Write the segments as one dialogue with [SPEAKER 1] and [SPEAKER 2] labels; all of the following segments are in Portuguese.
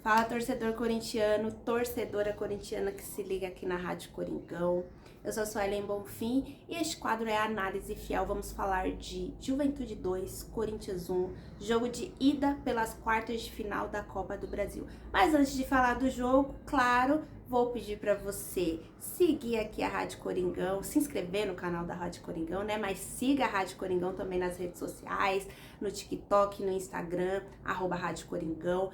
[SPEAKER 1] Fala, torcedor corintiano, torcedora corintiana que se liga aqui na Rádio Coringão. Eu sou a Suelen Bonfim e este quadro é a Análise Fiel. Vamos falar de Juventude 2, Corinthians 1, jogo de ida pelas quartas de final da Copa do Brasil. Mas antes de falar do jogo, claro, vou pedir para você seguir aqui a Rádio Coringão, se inscrever no canal da Rádio Coringão, né? Mas siga a Rádio Coringão também nas redes sociais, no TikTok, no Instagram, @Rádio Coringão.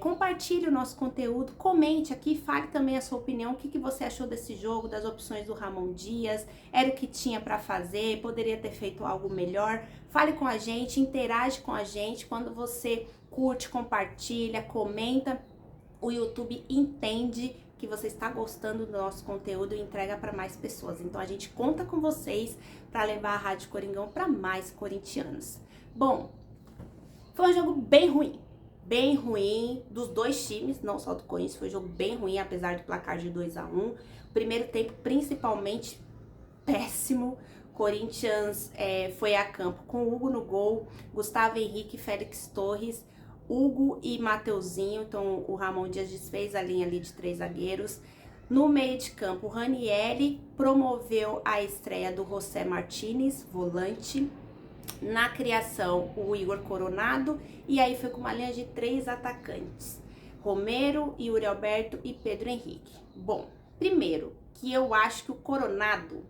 [SPEAKER 1] Compartilhe o nosso conteúdo, comente aqui, fale também a sua opinião, o que você achou desse jogo, das opções do Ramon Dias, era o que tinha para fazer, poderia ter feito algo melhor. Fale com a gente, interage com a gente, quando você curte, compartilha, comenta, o YouTube entende que você está gostando do nosso conteúdo e entrega para mais pessoas. Então a gente conta com vocês para levar a Rádio Coringão para mais corintianos. Bom, foi um jogo bem ruim dos dois times, não só do Corinthians, foi um jogo bem ruim, apesar do placar de 2-1. Primeiro tempo, principalmente, péssimo. Corinthians foi a campo com Hugo no gol, Gustavo Henrique, Félix Torres, Hugo e Mateuzinho. Então o Ramon Dias desfez a linha ali de 3 zagueiros. No meio de campo, o Ranieri promoveu a estreia do José Martínez, volante. Na criação, o Igor Coronado, e aí foi com uma linha de 3 atacantes, Romero, Yuri Alberto e Pedro Henrique. Bom, primeiro, que eu acho que o Coronado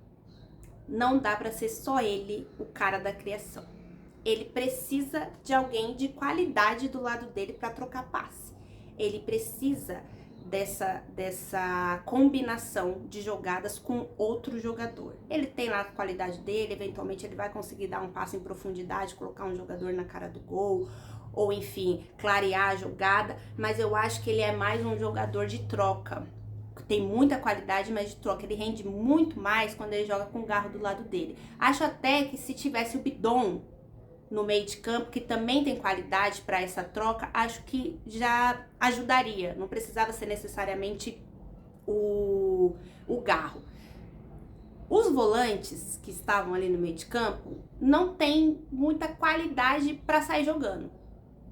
[SPEAKER 1] não dá para ser só ele o cara da criação. Ele precisa de alguém de qualidade do lado dele para trocar passe. Ele precisa dessa combinação de jogadas com outro jogador. Ele tem lá a qualidade dele, eventualmente ele vai conseguir dar um passe em profundidade, colocar um jogador na cara do gol, ou enfim, clarear a jogada, mas eu acho que ele é mais um jogador de troca. Tem muita qualidade, mas de troca. Ele rende muito mais quando ele joga com o Garro do lado dele. Acho até que se tivesse o Bidon no meio de campo, que também tem qualidade para essa troca, acho que já ajudaria. Não precisava ser necessariamente o Garro. Os volantes que estavam ali no meio de campo não tem muita qualidade para sair jogando.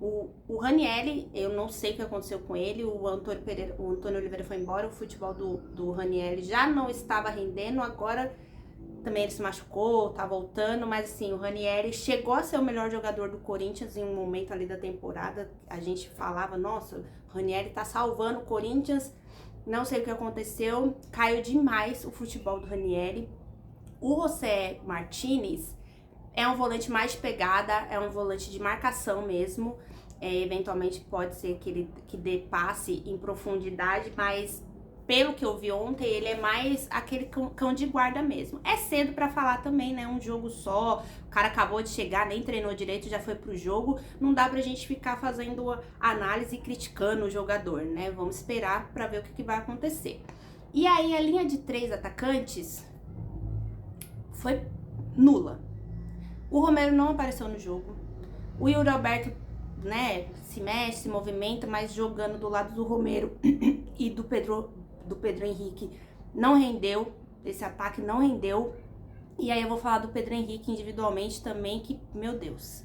[SPEAKER 1] O Ranieri, eu não sei o que aconteceu com ele, o Antônio Oliveira foi embora, o futebol do Ranieri já não estava rendendo, agora também ele se machucou, tá voltando, mas assim, o Ranieri chegou a ser o melhor jogador do Corinthians em um momento ali da temporada. A gente falava, nossa, o Ranieri tá salvando o Corinthians, não sei o que aconteceu, caiu demais o futebol do Ranieri. O José Martínez é um volante mais de pegada, é um volante de marcação mesmo, eventualmente pode ser que dê passe em profundidade, mas pelo que eu vi ontem, ele é mais aquele cão de guarda mesmo. É cedo pra falar também, né? Um jogo só, o cara acabou de chegar, nem treinou direito, já foi pro jogo. Não dá pra gente ficar fazendo análise e criticando o jogador, né? Vamos esperar pra ver o que vai acontecer. E aí, a linha de 3 atacantes foi nula. O Romero não apareceu no jogo. O Yuri Alberto, né, se mexe, se movimenta, mas jogando do lado do Romero e do Pedro Henrique não rendeu, esse ataque não rendeu. E aí eu vou falar do Pedro Henrique individualmente também, que, meu Deus,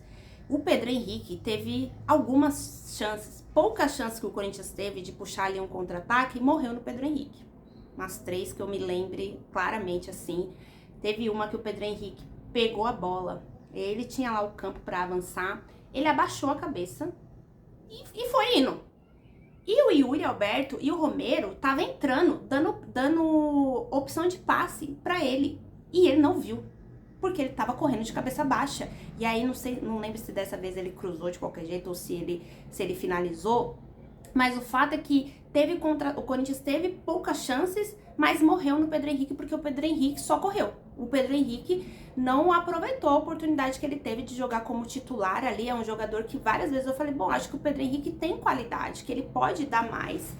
[SPEAKER 1] o Pedro Henrique teve algumas chances, poucas chances que o Corinthians teve de puxar ali um contra-ataque, e morreu no Pedro Henrique. Umas 3 que eu me lembre claramente assim. Teve uma que o Pedro Henrique pegou a bola, ele tinha lá o campo para avançar, ele abaixou a cabeça e foi indo. E o Yuri Alberto e o Romero estavam entrando, dando opção de passe pra ele. E ele não viu, porque ele tava correndo de cabeça baixa. E aí, não lembro se dessa vez ele cruzou de qualquer jeito ou se ele finalizou. Mas o fato é que o Corinthians teve poucas chances, mas morreu no Pedro Henrique, porque o Pedro Henrique só correu. O Pedro Henrique não aproveitou a oportunidade que ele teve de jogar como titular ali. É um jogador que várias vezes eu falei, bom, acho que o Pedro Henrique tem qualidade, que ele pode dar mais.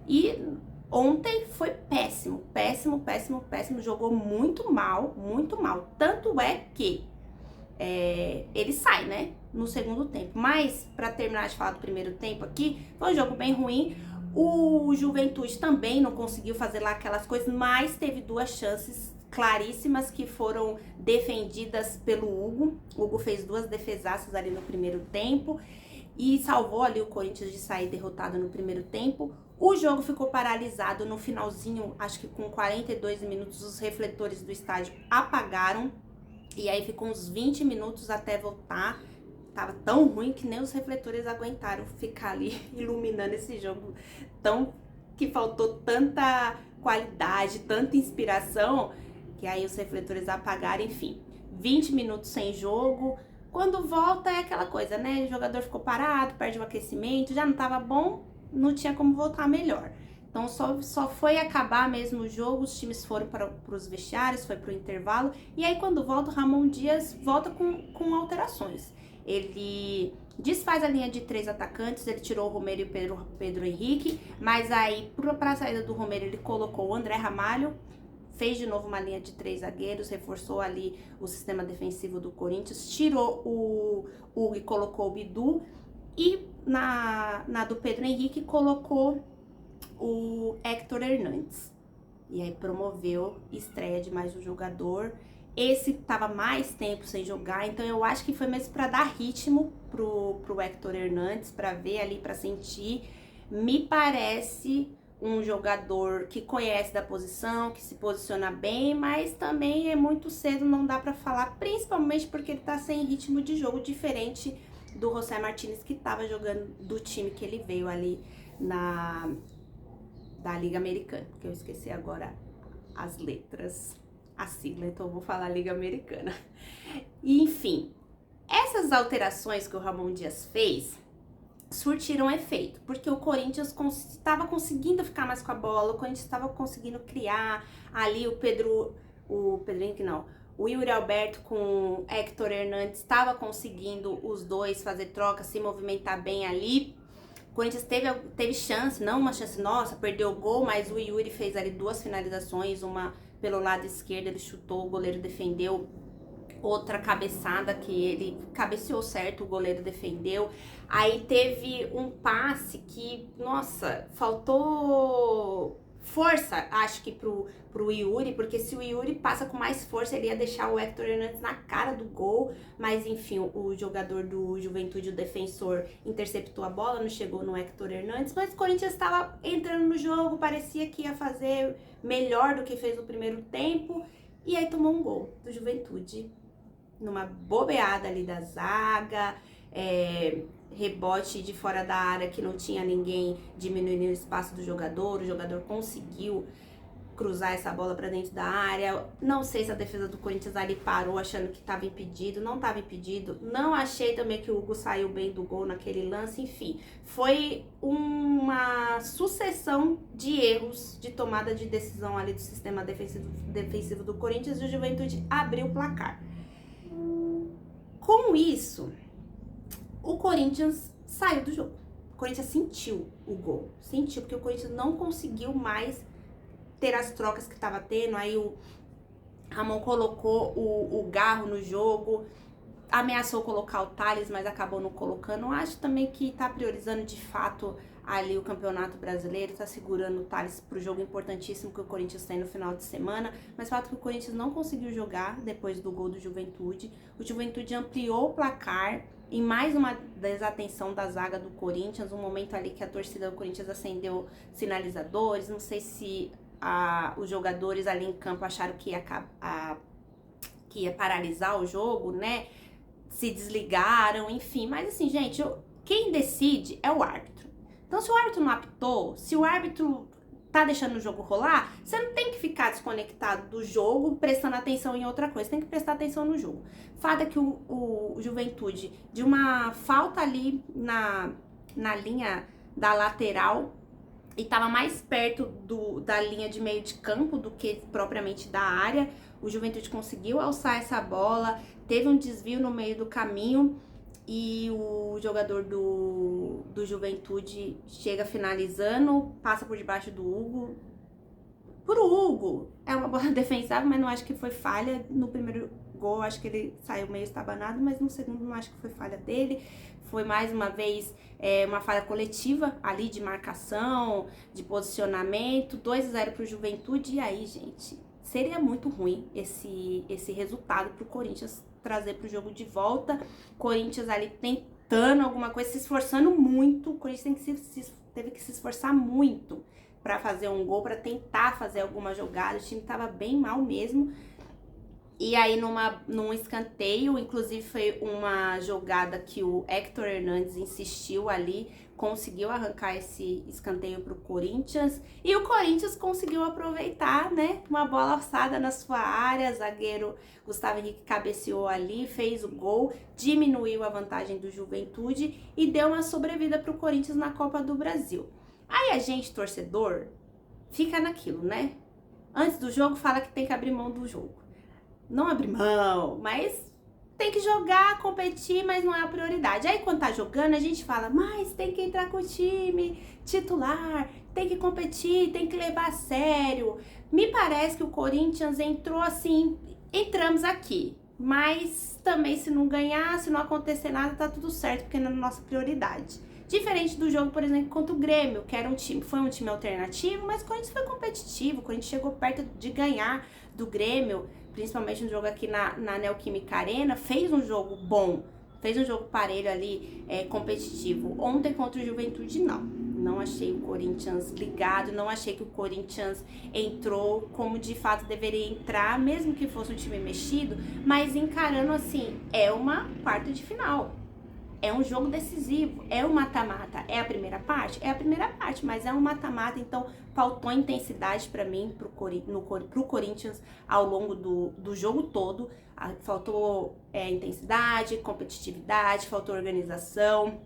[SPEAKER 1] E ontem foi péssimo, jogou muito mal, muito mal. Tanto é que ele sai, né, no segundo tempo. Mas, pra terminar de falar do primeiro tempo aqui, foi um jogo bem ruim. O Juventude também não conseguiu fazer lá aquelas coisas, mas teve 2 chances claríssimas que foram defendidas pelo Hugo. O Hugo fez 2 defesaças ali no primeiro tempo. e salvou ali o Corinthians de sair derrotado no primeiro tempo. O jogo ficou paralisado no finalzinho, acho que com 42 minutos os refletores do estádio apagaram, e aí ficou uns 20 minutos até voltar. Tava tão ruim que nem os refletores aguentaram ficar ali iluminando esse jogo, tão que faltou tanta qualidade, tanta inspiração, que aí os refletores apagaram, enfim. 20 minutos sem jogo. Quando volta é aquela coisa, né? O jogador ficou parado, perde o aquecimento, já não tava bom, não tinha como voltar melhor. Então só foi acabar mesmo o jogo, os times foram para os vestiários, foi pro intervalo. E aí quando volta, o Ramon Dias volta com alterações. Ele desfaz a linha de 3 atacantes, ele tirou o Romero e o Pedro Henrique, mas aí para a saída do Romero ele colocou o André Ramalho, fez de novo uma linha de 3 zagueiros, reforçou ali o sistema defensivo do Corinthians, tirou o Hugo e colocou o Bidu, e na do Pedro Henrique colocou o Héctor Hernandes. E aí promoveu estreia de mais um jogador. Esse tava mais tempo sem jogar, então eu acho que foi mesmo para dar ritmo pro Héctor Hernandes, para ver ali, para sentir. Me parece um jogador que conhece da posição, que se posiciona bem, mas também é muito cedo, não dá para falar, principalmente porque ele tá sem ritmo de jogo, diferente do José Martínez, que tava jogando do time que ele veio ali da Liga Americana, que eu esqueci agora as letras, a sigla, então eu vou falar Liga Americana. E, enfim, essas alterações que o Ramon Dias fez surtiram efeito, porque o Corinthians estava conseguindo ficar mais com a bola, o Corinthians estava conseguindo criar ali o Yuri Alberto com o Héctor Hernandes estava conseguindo os dois fazer troca, se movimentar bem ali. O Corinthians teve chance, não uma chance nossa, perdeu o gol, mas o Yuri fez ali 2 finalizações, uma pelo lado esquerdo, ele chutou, o goleiro defendeu, outra cabeçada que ele cabeceou certo, o goleiro defendeu. Aí teve um passe que, nossa, faltou força, acho que pro Yuri, porque se o Yuri passa com mais força, ele ia deixar o Héctor Hernandes na cara do gol, mas enfim, o jogador do Juventude, o defensor, interceptou a bola, não chegou no Héctor Hernandes, mas o Corinthians estava entrando no jogo, parecia que ia fazer melhor do que fez no primeiro tempo, e aí tomou um gol do Juventude, numa bobeada ali da zaga, rebote de fora da área que não tinha ninguém, diminuindo o espaço do jogador, o jogador conseguiu cruzar essa bola para dentro da área. Não sei se a defesa do Corinthians ali parou achando que estava impedido, não estava impedido. Não achei também que o Hugo saiu bem do gol naquele lance, enfim. Foi uma sucessão de erros de tomada de decisão ali do sistema defensivo do Corinthians, e o Juventude abriu o placar. Com isso, o Corinthians saiu do jogo. O Corinthians sentiu o gol. Sentiu, porque o Corinthians não conseguiu mais ter as trocas que estava tendo. Aí o Ramon colocou o Garro no jogo, ameaçou colocar o Thales, mas acabou não colocando. Eu acho também que tá priorizando de fato ali o Campeonato Brasileiro, tá segurando o Thales pro jogo importantíssimo que o Corinthians tem no final de semana, mas o fato que o Corinthians não conseguiu jogar depois do gol do Juventude. O Juventude ampliou o placar em mais uma desatenção da zaga do Corinthians, um momento ali que a torcida do Corinthians acendeu sinalizadores, não sei se os jogadores ali em campo acharam que ia paralisar o jogo, né? Se desligaram, enfim. Mas assim, gente, quem decide é o árbitro. Então, se o árbitro não apitou, se o árbitro tá deixando o jogo rolar, você não tem que ficar desconectado do jogo, prestando atenção em outra coisa. Você tem que prestar atenção no jogo. Fato é que o Juventude, de uma falta ali na linha da lateral, e tava mais perto da linha de meio de campo do que propriamente da área, o Juventude conseguiu alçar essa bola, teve um desvio no meio do caminho e o jogador do Juventude chega finalizando, passa por debaixo do Hugo. Pro Hugo, é uma bola defensável, mas não acho que foi falha. No primeiro gol, acho que ele saiu meio estabanado, mas no segundo não acho que foi falha dele. Foi mais uma vez uma falha coletiva ali de marcação, de posicionamento, 2-0 pro Juventude. E aí, gente, seria muito ruim esse resultado pro Corinthians trazer pro jogo de volta. Corinthians ali tentando alguma coisa, se esforçando muito. O Corinthians teve que se esforçar muito para fazer um gol, para tentar fazer alguma jogada. O time tava bem mal mesmo. E aí, num escanteio, inclusive foi uma jogada que o Héctor Hernandes insistiu ali, conseguiu arrancar esse escanteio pro Corinthians. E o Corinthians conseguiu aproveitar, né? Uma bola alçada na sua área, zagueiro Gustavo Henrique cabeceou ali, fez o gol, diminuiu a vantagem do Juventude e deu uma sobrevida pro Corinthians na Copa do Brasil. Aí a gente, torcedor, fica naquilo, né? Antes do jogo fala que tem que abrir mão do jogo. Não abrir mão, mas tem que jogar, competir, mas não é a prioridade. Aí quando tá jogando, a gente fala, mas tem que entrar com o time titular, tem que competir, tem que levar a sério. Me parece que o Corinthians entrou assim, entramos aqui, mas também se não ganhar, se não acontecer nada, tá tudo certo, porque não é a nossa prioridade. Diferente do jogo, por exemplo, contra o Grêmio, que era foi um time alternativo, mas o Corinthians foi competitivo, o Corinthians chegou perto de ganhar do Grêmio, principalmente no jogo aqui na Neoquímica Arena, fez um jogo bom, fez um jogo parelho ali, competitivo. Ontem contra o Juventude, não achei o Corinthians ligado, não achei que o Corinthians entrou como de fato deveria entrar, mesmo que fosse um time mexido, mas encarando assim, é uma quarta de final. É um jogo decisivo, é um mata-mata. É a primeira parte? É a primeira parte, mas é um mata-mata, então faltou intensidade para mim, pro Corinthians ao longo do jogo todo. Faltou intensidade, competitividade, faltou organização,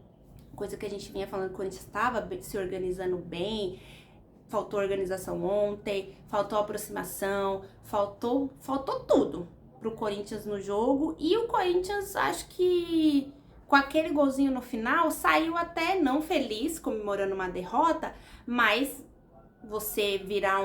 [SPEAKER 1] coisa que a gente vinha falando que o Corinthians estava se organizando bem. Faltou organização ontem, faltou aproximação, faltou tudo pro Corinthians no jogo. E o Corinthians, acho que com aquele golzinho no final, saiu até não feliz, comemorando uma derrota, mas você tirar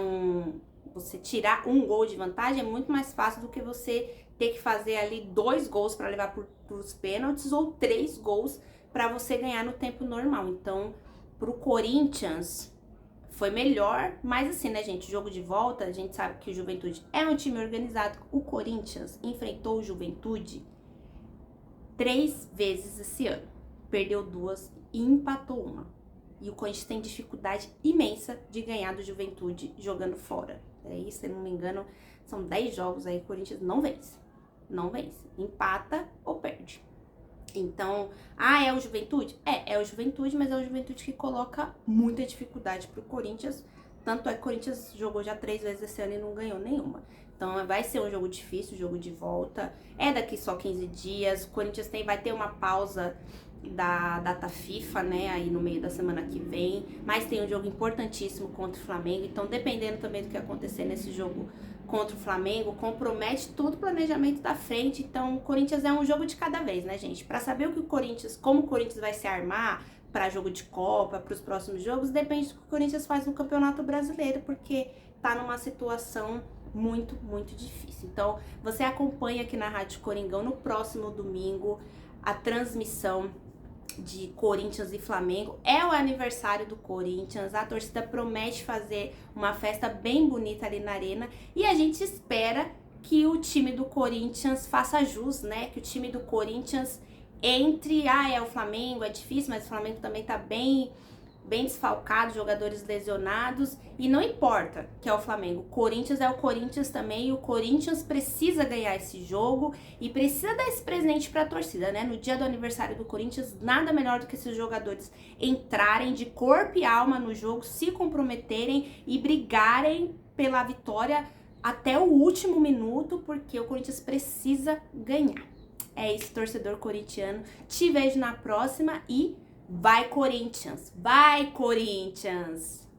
[SPEAKER 1] um gol de vantagem é muito mais fácil do que você ter que fazer ali 2 gols para levar pros pênaltis ou 3 gols para você ganhar no tempo normal. Então, pro Corinthians foi melhor, mas assim, né, gente, jogo de volta, a gente sabe que o Juventude é um time organizado. O Corinthians enfrentou o Juventude 3 vezes esse ano, perdeu 2 e empatou 1. E o Corinthians tem dificuldade imensa de ganhar do Juventude jogando fora. Aí, se eu não me engano, são 10 jogos aí que o Corinthians não vence. Não vence. Empata ou perde. Então, é o Juventude? É o Juventude, mas é o Juventude que coloca muita dificuldade pro Corinthians. Tanto é que o Corinthians jogou já 3 vezes esse ano e não ganhou nenhuma. Então, vai ser um jogo difícil, jogo de volta. É daqui só 15 dias. O Corinthians vai ter uma pausa da data FIFA, né, aí no meio da semana que vem. Mas tem um jogo importantíssimo contra o Flamengo. Então, dependendo também do que acontecer nesse jogo contra o Flamengo, compromete todo o planejamento da frente. Então, o Corinthians é um jogo de cada vez, né, gente? Para saber como o Corinthians vai se armar para jogo de Copa, para os próximos jogos, depende do que o Corinthians faz no Campeonato Brasileiro, porque tá numa situação muito, muito difícil. Então, você acompanha aqui na Rádio Coringão no próximo domingo a transmissão de Corinthians e Flamengo. É o aniversário do Corinthians, a torcida promete fazer uma festa bem bonita ali na arena e a gente espera que o time do Corinthians faça jus, né? Que o time do Corinthians entre, é o Flamengo, é difícil, mas o Flamengo também tá bem desfalcado, jogadores lesionados, e não importa que é o Flamengo, o Corinthians é o Corinthians também, e o Corinthians precisa ganhar esse jogo e precisa dar esse presente pra torcida, né? No dia do aniversário do Corinthians, nada melhor do que esses jogadores entrarem de corpo e alma no jogo, se comprometerem e brigarem pela vitória até o último minuto, porque o Corinthians precisa ganhar. É isso, torcedor corintiano. Te vejo na próxima e vai Corinthians! Vai Corinthians!